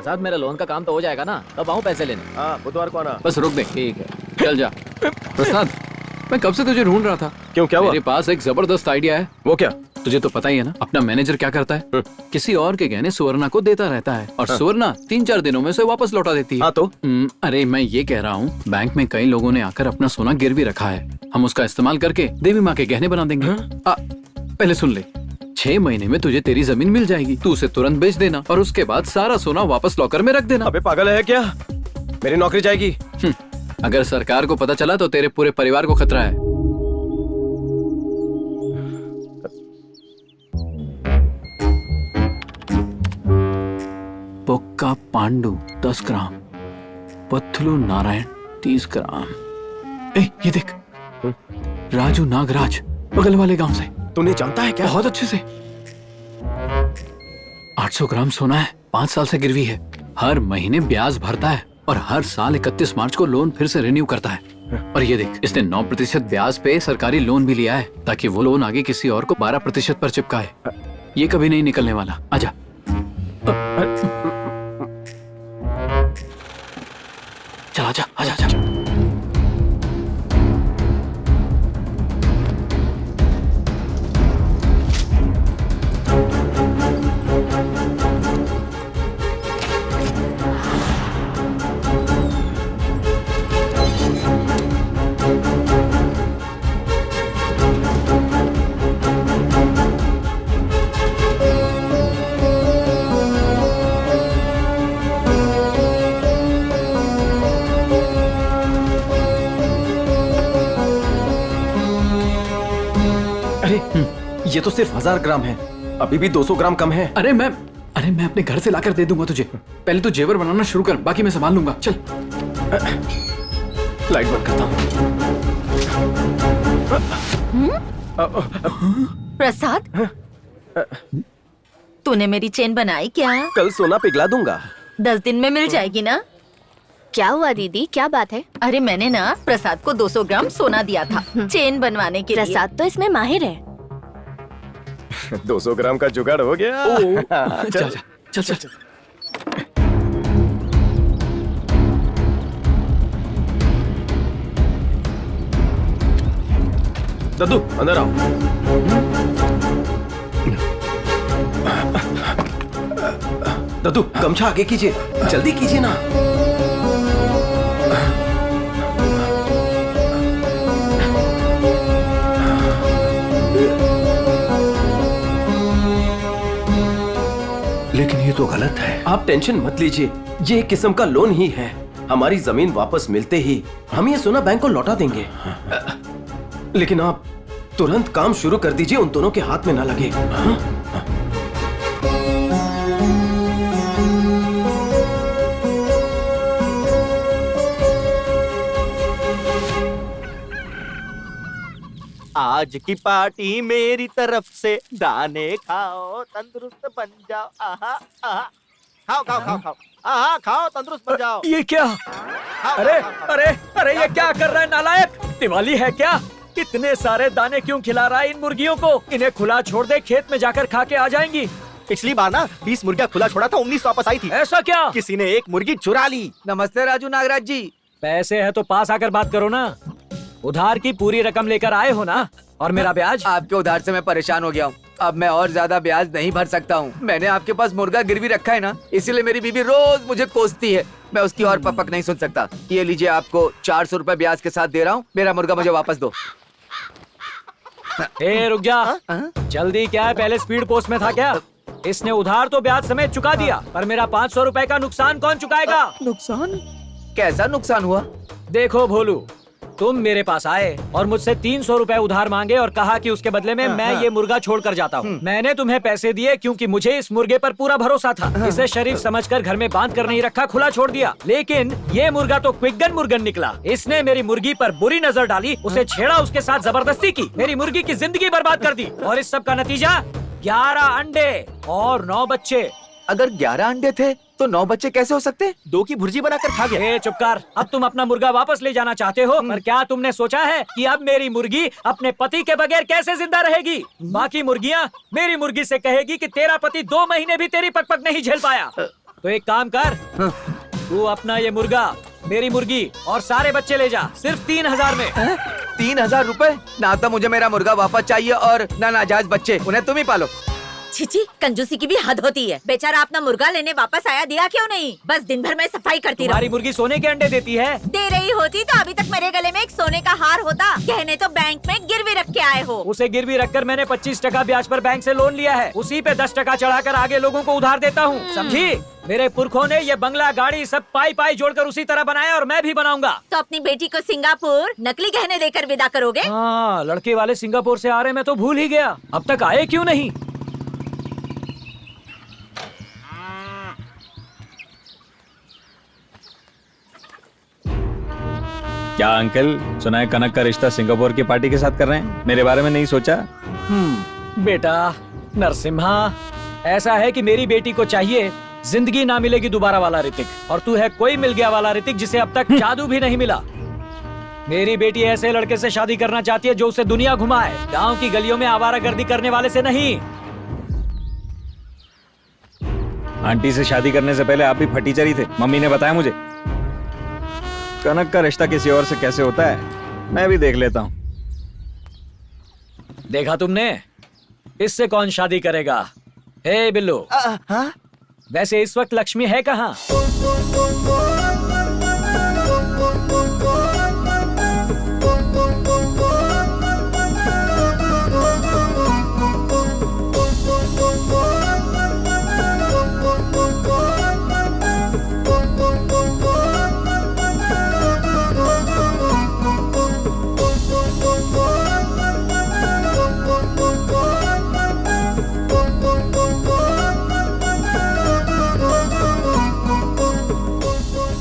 प्रसाद मेरा लोन का काम तो हो जाएगा ना, तब आऊँ पैसे लेने। हाँ बुधवार को आना। बस रुक दे। ठीक है चल जा। प्रसाद, मैं कब से तुझे ढूंढ रहा था। क्यों, क्या हुआ? मेरे पास एक जबरदस्त आइडिया है। वो क्या? तुझे तो पता ही है ना, अपना मैनेजर क्या करता है, किसी और के गहने सुवर्णा को देता रहता है और सुवर्णा 3-4 दिनों में उसे वापस लौटा देती है। हाँ तो? अरे मैं ये कह रहा हूँ, बैंक में कई लोगों ने आकर अपना सोना गिरवी रखा है, हम उसका इस्तेमाल करके देवी माँ के गहने बना देंगे। पहले सुन ले, 6 महीने में तुझे तेरी जमीन मिल जाएगी, तू उसे तुरंत बेच देना और उसके बाद सारा सोना वापस लॉकर में रख देना। अबे पागल है क्या? मेरी नौकरी जाएगी। अगर सरकार को पता चला तो तेरे पूरे परिवार को खतरा है। पुक्का पांडु 10 ग्राम, पत्थलू नारायण 30 ग्राम। ये देख, राजू नागराज बगल वाले गांव से। तूने जानता है क्या? बहुत अच्छे से। 800 ग्राम सोना है, 5 साल से गिरवी है, हर महीने ब्याज भरता है और हर साल 31 मार्च को लोन फिर से रिन्यू करता है। और ये देख, इसने 9% ब्याज पे सरकारी लोन भी लिया है ताकि वो लोन आगे किसी और को 12% पर चिपकाए। ये कभी नहीं निकलने वाला। आजा। चल आजा, आजा, आजा। ये तो सिर्फ 1000 ग्राम है, अभी भी 200 ग्राम कम है। अरे मैं अपने घर से लाकर दे दूंगा तुझे। पहले तू जेवर बनाना शुरू कर, बाकी मैं संभाल लूंगा। चल। लाइट बंद करता हूँ। प्रसाद, तूने मेरी चेन बनाई क्या? कल सोना पिघला दूंगा। 10 दिन में मिल जाएगी ना? क्या हुआ दीदी, क्या बात है? अरे मैंने ना प्रसाद को 200 ग्राम सोना दिया था चेन बनवाने के लिए। प्रसाद तो इसमें माहिर है। 200 ग्राम का जुगाड़ हो गया। चल चल चल चल। दद्दू अंदर आओ। दद्दू गमछा आगे कीजिए, जल्दी कीजिए ना। लेकिन ये तो गलत है। आप टेंशन मत लीजिए, ये एक किस्म का लोन ही है। हमारी जमीन वापस मिलते ही हम ये सोना बैंक को लौटा देंगे। लेकिन आप तुरंत काम शुरू कर दीजिए, उन दोनों के हाथ में ना लगे। आज की पार्टी मेरी तरफ से, दाने खाओ तंदुरुस्त बन जाओ। आहा आहा, खाओ खाओ खाओ खाओ, आहा खाओ तंदुरुस्त बन जाओ। ये क्या? अरे अरे अरे ये क्या कर रहा है नालायक? दिवाली है क्या? इतने सारे दाने क्यों खिला रहा है इन मुर्गियों को? इन्हें खुला छोड़ दे, खेत में जाकर खा के आ जाएंगी। पिछली बार ना 20 मुर्गियाँ खुला छोड़ा था, 19 वापस आई थी। ऐसा क्या? किसी ने एक मुर्गी चुरा ली। नमस्ते राजू नागराज जी। पैसे है तो पास आकर बात करो ना। उधार की पूरी रकम लेकर आए हो ना? और मेरा ब्याज? आपके उधार से मैं परेशान हो गया हूँ, अब मैं और ज्यादा ब्याज नहीं भर सकता हूँ। मैंने आपके पास मुर्गा गिरवी रखा है ना, इसीलिए मेरी बीवी रोज मुझे कोसती है। मैं उसकी और पपक नहीं सुन सकता। ये लीजिए, आपको 400 रुपए ब्याज के साथ दे रहा हूँ। मेरा मुर्गा मुझे वापस दो। ए रुक जा। जल्दी क्या है, पहले स्पीड पोस्ट में था क्या? इसने उधार तो ब्याज समेत चुका दिया, पर मेरा 500 रुपए का नुकसान कौन चुकाएगा? नुकसान? कैसा नुकसान हुआ? देखो भोलू, तुम मेरे पास आए और मुझसे 300 रुपए उधार मांगे और कहा कि उसके बदले में मैं ये मुर्गा छोड़ कर जाता हूँ। मैंने तुम्हें पैसे दिए क्योंकि मुझे इस मुर्गे पर पूरा भरोसा था। इसे शरीफ समझकर घर में बांध कर नहीं रखा, खुला छोड़ दिया। लेकिन ये मुर्गा तो क्विकगन मुर्गन निकला। इसने मेरी मुर्गी पर बुरी नजर डाली, उसे छेड़ा, उसके साथ जबरदस्ती की, मेरी मुर्गी की जिंदगी बर्बाद कर दी। और इस सब का नतीजा 11 अंडे और 9 बच्चे। अगर 11 अंडे थे तो 9 बच्चे कैसे हो सकते? 2 की भुर्जी बनाकर खा गया। ए चुप कर। अब तुम अपना मुर्गा वापस ले जाना चाहते हो, पर क्या तुमने सोचा है कि अब मेरी मुर्गी अपने पति के बगैर कैसे जिंदा रहेगी? बाकी मुर्गियाँ मेरी मुर्गी से कहेगी कि तेरा पति 2 महीने भी तेरी पकपक नहीं झेल पाया। तो एक काम कर, तू अपना ये मुर्गा, मेरी मुर्गी और सारे बच्चे ले जा, सिर्फ 3000 में। 3000 रुपए? ना तो मुझे मेरा मुर्गा वापस चाहिए और ना नाजायज बच्चे, उन्हें तुम ही पालो। छिची, कंजूसी की भी हद होती है। बेचारा अपना मुर्गा लेने वापस आया, दिया क्यों नहीं? बस दिन भर मैं सफाई करती तुम्हारी रहूं। मुर्गी सोने के अंडे देती है। दे रही होती तो अभी तक मेरे गले में एक सोने का हार होता। गहने तो बैंक में गिरवी रख के आए हो। उसे गिरवी रखकर मैंने 25% ब्याज पर बैंक से लोन लिया है। उसी पे 10% चढ़ाकर आगे लोगों को उधार देता हूँ, समझी? मेरे पुरखों ने ये बंगला, गाड़ी सब पाई पाई जोड़कर उसी तरह बनाया और मैं भी बनाऊंगा। तो अपनी बेटी को सिंगापुर नकली गहने देकर विदा करोगे? हाँ, लड़के वाले सिंगापुर से आ रहे, मैं तो भूल ही गया। अब तक आए क्यों नहीं? क्या अंकल, सुना है कनक का रिश्ता सिंगापुर की पार्टी के साथ कर रहे हैं? मेरे बारे में नहीं सोचा? बेटा नरसिम्हा, ऐसा है कि मेरी बेटी को चाहिए जिंदगी ना मिलेगी दोबारा वाला ऋतिक, और तू है कोई मिल गया वाला ऋतिक जिसे अब तक जादू भी नहीं मिला। मेरी बेटी ऐसे लड़के से शादी करना चाहती है जो उसे दुनिया घुमाए, गांव की गलियों में आवारागर्दी करने वाले से नहीं। आंटी से शादी करने से पहले आप भी फटीचरी थे, मम्मी ने बताया मुझे। कनक का रिश्ता किसी और से कैसे होता है, मैं भी देख लेता हूँ। देखा तुमने, इससे कौन शादी करेगा? हे बिल्लू, हाँ? वैसे इस वक्त लक्ष्मी है कहाँ?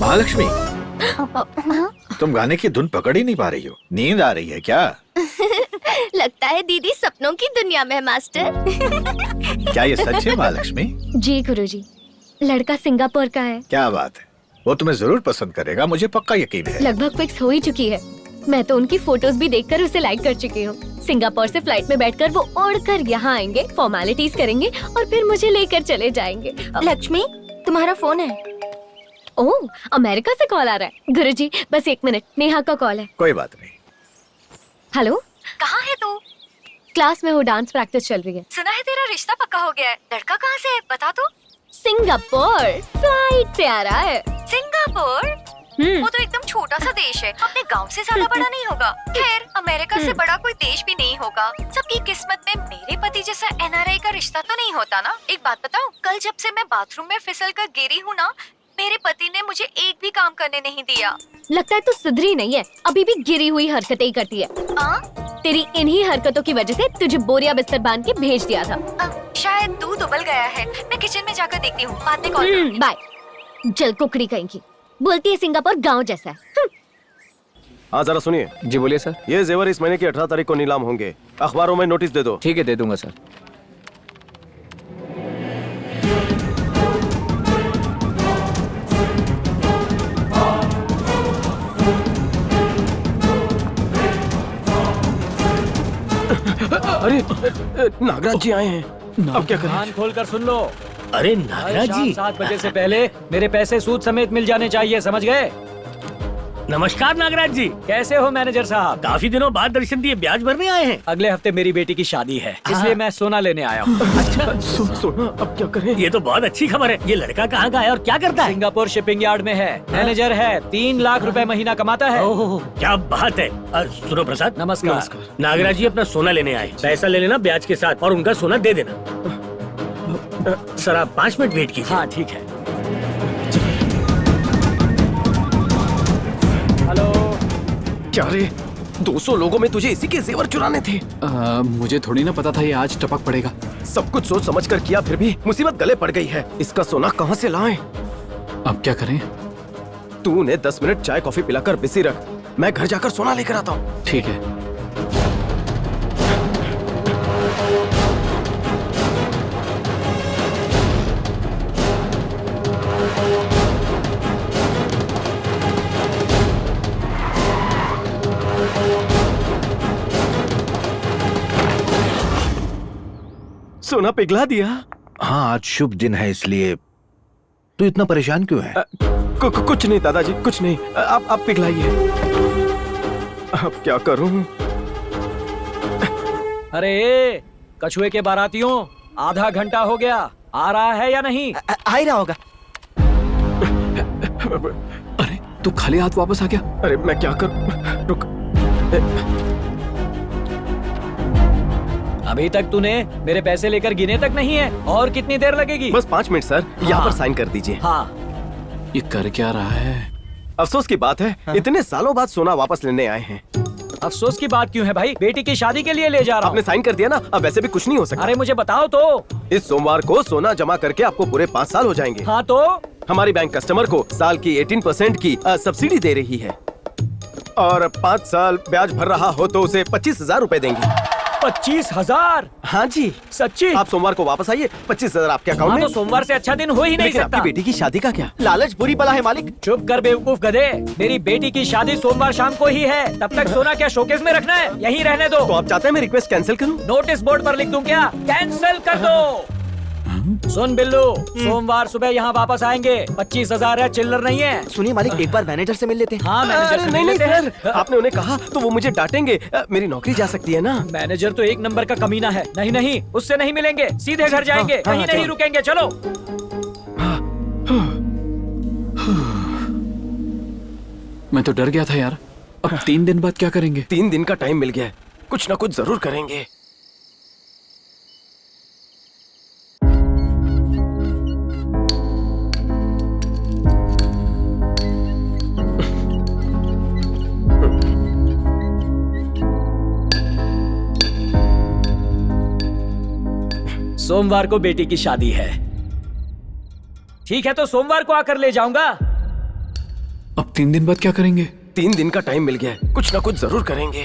महालक्ष्मी, तुम गाने की धुन पकड़ ही नहीं पा रही हो, नींद आ रही है क्या? लगता है दीदी सपनों की दुनिया में है मास्टर। क्या ये सच है महालक्ष्मी? जी गुरुजी, लड़का सिंगापुर का है। क्या बात है, वो तुम्हें जरूर पसंद करेगा, मुझे पक्का यकीन है। लगभग फिक्स हो ही चुकी है। मैं तो उनकी फोटोज भी देखकर उसे लाइक कर चुकी हूँ। सिंगापुर से फ्लाइट में बैठकर वो उड़कर यहाँ आएंगे, फॉर्मेलिटीज करेंगे और फिर मुझे लेकर चले जाएंगे। लक्ष्मी, तुम्हारा फोन है? ओह, अमेरिका से कॉल आ रहा है। गुरुजी बस 1 मिनट, नेहा का कॉल है। कोई बात नहीं। हेलो, कहाँ है तू? क्लास में हूँ, डांस प्रैक्टिस चल रही है। सुना है तेरा रिश्ता पक्का हो गया है। लड़का कहाँ से है बता तो? सिंगापुर, फ्लाइट से आ रहा है। सिंगापुर? वो तो एकदम छोटा सा देश है, अपने गांव से ज्यादा बड़ा नहीं होगा। खैर, अमेरिका से बड़ा कोई देश भी नहीं होगा। सबकी किस्मत में मेरे पति जैसा एनआरआई का रिश्ता तो नहीं होता ना। एक बात बताऊं, कल जब से मैं बाथरूम में फिसल कर गिरी हूँ ना, मेरे पति ने मुझे एक भी काम करने नहीं दिया। लगता है तू सुधरी नहीं है, अभी भी गिरी हुई हरकतें ही करती है। तेरी इन्हीं हरकतों की वजह से तुझे बोरिया बिस्तर बांध के भेज दिया था। शायद दूध उबल गया है, मैं किचन में जाकर देखती हूँ, बाद में कॉल। बाय। जल कुकड़ी कहीं की, बोलती है सिंगापुर गाँव जैसा है। हाँ जरा सुनिए। जी बोलिए सर। ये जेवर इस महीने की 18 तारीख को नीलाम होंगे, अखबारों में नोटिस दे दो। ठीक है, दे दूंगा सर। अरे नागराज जी आए हैं, अब क्या करें? कान खोलकर सुन लो। अरे कल नागराज शाम जी, 7 बजे से पहले मेरे पैसे सूद समेत मिल जाने चाहिए, समझ गए? नमस्कार नागराज जी। कैसे हो मैनेजर साहब? काफी दिनों बाद दर्शन दिए, ब्याज भरने आए हैं। अगले हफ्ते मेरी बेटी की शादी है, इसलिए मैं सोना लेने आया हूँ। सोना, अब क्या करें? ये तो बहुत अच्छी खबर है। ये लड़का कहाँ का है और क्या करता है? सिंगापुर शिपिंग यार्ड में है, मैनेजर है, 3 लाख रुपए महीना कमाता है। ओह, क्या बात है। सुनो प्रसाद, नमस्कार। नागराज जी अपना सोना लेने आए, पैसा ले लेना ब्याज के साथ और उनका सोना दे देना। सर आप 5 मिनट वेट कीजिए। हाँ ठीक है। हेलो। क्या रे, 200 लोगों में तुझे इसी के जेवर चुराने थे? मुझे थोड़ी ना पता था ये आज टपक पड़ेगा। सब कुछ सोच समझ कर किया, फिर भी मुसीबत गले पड़ गई है। इसका सोना कहाँ से लाएं? अब क्या करें? तू उन्हें 10 मिनट चाय कॉफी पिलाकर बिजी रख, मैं घर जाकर सोना लेकर आता हूँ। ठीक है। सोना पिघला दिया। हाँ, आज शुभ दिन है, इसलिए तू इतना परेशान क्यों है? कुछ नहीं दादाजी, कुछ नहीं। आप पिघलाइए। अब क्या करूं? अरे कछुए के बारातियों, आधा घंटा हो गया, आ रहा है या नहीं? आ ही रहा होगा। अरे तू खाली हाथ वापस आ गया। अरे मैं क्या करूं? रुक। अभी तक तूने मेरे पैसे लेकर गिने तक नहीं है। और कितनी देर लगेगी? बस 5 मिनट सर, यहाँ हाँ। पर साइन कर दीजिए। हाँ। ये कर क्या रहा है? अफसोस की बात है, इतने सालों बाद सोना वापस लेने आए हैं। अफसोस की बात क्यों है भाई? बेटी की शादी के लिए ले जा रहा आपने हूँ। साइन कर दिया ना, अब वैसे भी कुछ नहीं हो सकता। अरे मुझे बताओ तो। इस सोमवार को सोना जमा करके आपको पूरे 5 साल हो जाएंगे। हाँ तो हमारी बैंक कस्टमर को साल की 18% की सब्सिडी दे रही है, और 5 साल ब्याज भर रहा हो तो उसे 25,000 रूपए देंगे। 25,000? हाँ जी। सच्ची? आप सोमवार को वापस आइए, 25,000 आपके अकाउंट हाँ में। तो सोमवार से अच्छा दिन हो ही नहीं लेकिन सकता। आपकी बेटी की शादी का क्या? लालच बुरी बला है मालिक। चुप कर बेवकूफ गधे। मेरी बेटी की शादी सोमवार शाम को ही है। तब तक सोना क्या शोकेस में रखना है? यहीं रहने दो। तो आप चाहते हैं मैं रिक्वेस्ट कैंसिल करूं? नोटिस बोर्ड पर लिख दूं क्या? कैंसिल कर दो। सुन बिल्लू, सोमवार सुबह यहाँ वापस आएंगे। 25,000 है, चिल्लर नहीं है। सुनिए मालिक, एक बार मैनेजर से मिल लेते हैं। हाँ मैनेजर से नहीं मिल लेते हैं। सर, आपने उन्हें कहा तो वो मुझे डांटेंगे। मेरी नौकरी जा सकती है ना। मैनेजर तो एक नंबर का कमीना है। नहीं नहीं, उससे नहीं मिलेंगे, सीधे घर जाएंगे। हाँ, कहीं नहीं चलो। रुकेंगे, चलो। मैं तो डर गया था यार। अब 3 दिन बाद क्या करेंगे? 3 दिन का टाइम मिल गया है, कुछ ना कुछ जरूर करेंगे। सोमवार को बेटी की शादी है। ठीक है तो सोमवार को आकर ले जाऊंगा। अब 3 दिन बाद क्या करेंगे? 3 दिन का टाइम मिल गया है, कुछ ना कुछ जरूर करेंगे।